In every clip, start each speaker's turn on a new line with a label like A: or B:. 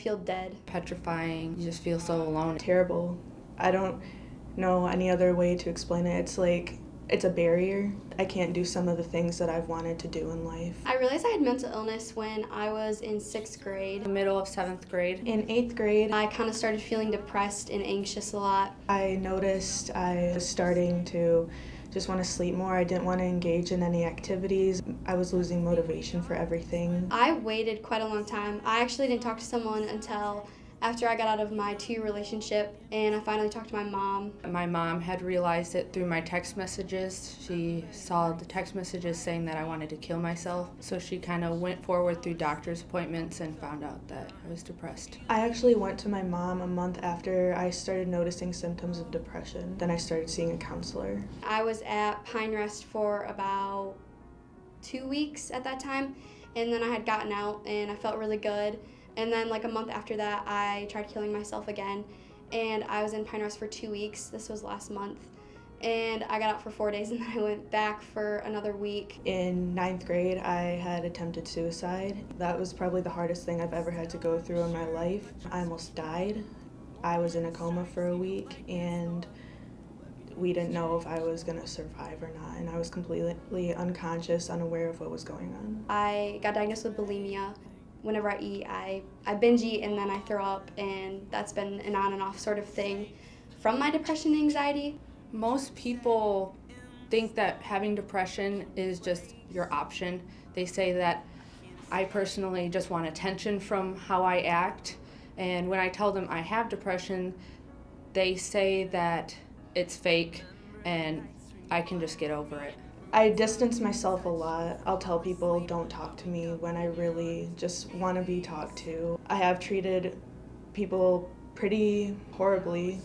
A: feel dead.
B: Petrifying. You just feel so alone.
C: Terrible. I don't know any other way to explain it. It's like it's a barrier. I can't do some of the things that I've wanted to do in life.
A: I realized I had mental illness when I was in 6th grade.
B: The middle of 7th grade.
C: In 8th grade,
A: I kind of started feeling depressed and anxious a lot.
C: I noticed I was starting to just want to sleep more. I didn't want to engage in any activities. I was losing motivation for everything.
A: I waited quite a long time. I actually didn't talk to someone until after I got out of my 2-year relationship, and I finally talked to my mom.
B: My mom had realized it through my text messages. She saw the text messages saying that I wanted to kill myself, so she kind of went forward through doctor's appointments and found out that I was depressed.
C: I actually went to my mom a month after I started noticing symptoms of depression. Then I started seeing a counselor.
A: I was at Pine Rest for about 2 weeks at that time, and then I had gotten out and I felt really good. And then like a month after that, I tried killing myself again, and I was in Pine Rest for 2 weeks. This was last month. And I got out for 4 days, and then I went back for another week.
C: In 9th grade, I had attempted suicide. That was probably the hardest thing I've ever had to go through in my life. I almost died. I was in a coma for a week, and we didn't know if I was going to survive or not, and I was completely unconscious, unaware of what was going on.
A: I got diagnosed with bulimia. Whenever I eat, I binge eat and then I throw up, and that's been an on and off sort of thing from my depression and anxiety.
B: Most people think that having depression is just your option. They say that I personally just want attention from how I act, and when I tell them I have depression, they say that it's fake and I can just get over it.
C: I distance myself a lot. I'll tell people don't talk to me when I really just want to be talked to. I have treated people pretty horribly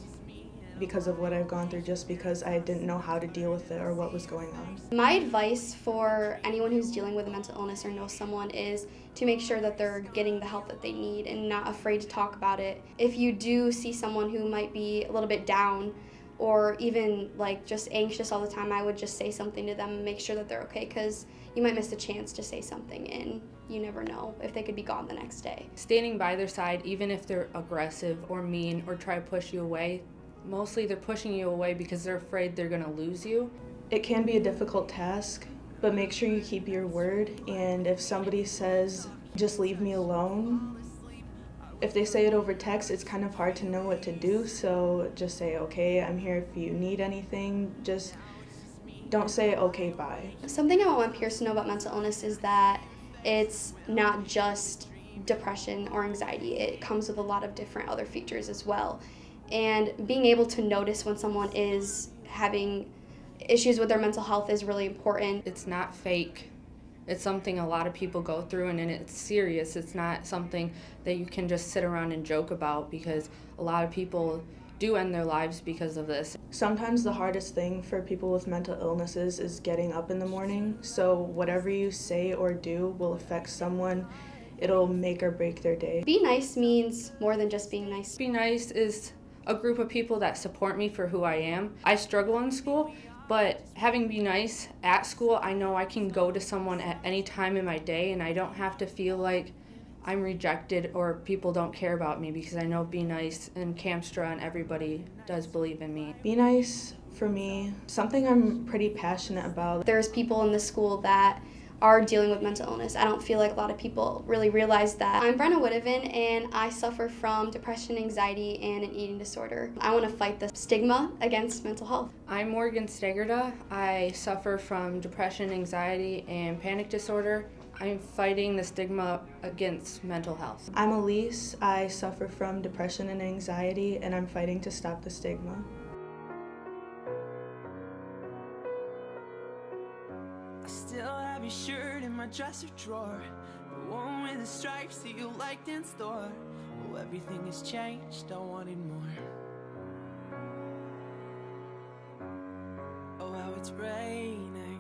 C: because of what I've gone through, just because I didn't know how to deal with it or what was going on.
A: My advice for anyone who's dealing with a mental illness or knows someone is to make sure that they're getting the help that they need and not afraid to talk about it. If you do see someone who might be a little bit down or even like just anxious all the time, I would just say something to them and make sure that they're okay, because you might miss a chance to say something and you never know if they could be gone the next day.
B: Standing by their side, even if they're aggressive or mean or try to push you away, mostly they're pushing you away because they're afraid they're going to lose you.
C: It can be a difficult task, but make sure you keep your word, and if somebody says, just leave me alone, if they say it over text, it's kind of hard to know what to do, so just say, okay, I'm here if you need anything. Just don't say, okay, bye.
A: Something I want my peers to know about mental illness is that it's not just depression or anxiety. It comes with a lot of different other features as well. And being able to notice when someone is having issues with their mental health is really important.
B: It's not fake. It's something a lot of people go through, and it's serious. It's not something that you can just sit around and joke about, because a lot of people do end their lives because of this.
C: Sometimes the hardest thing for people with mental illnesses is getting up in the morning, so whatever you say or do will affect someone. It'll make or break their day.
A: Be nice means more than just being nice.
B: Be Nice is a group of people that support me for who I am. I struggle in school, but having Be Nice at school, I know I can go to someone at any time in my day, and I don't have to feel like I'm rejected or people don't care about me, because I know Be Nice and Camstra and everybody does believe in me.
C: Be Nice, for me, something I'm pretty passionate about.
A: There's people in the school that are dealing with mental illness. I don't feel like a lot of people really realize that. I'm Brenna Woodhaven, and I suffer from depression, anxiety, and an eating disorder. I want to fight the stigma against mental health.
B: I'm Morgan Stegerda. I suffer from depression, anxiety, and panic disorder. I'm fighting the stigma against mental health.
C: I'm Elise. I suffer from depression and anxiety, and I'm fighting to stop the stigma.
D: I still have your shirt in my dresser drawer, the one with the stripes that you liked in store. Oh, everything has changed, I wanted more. Oh, how it's raining.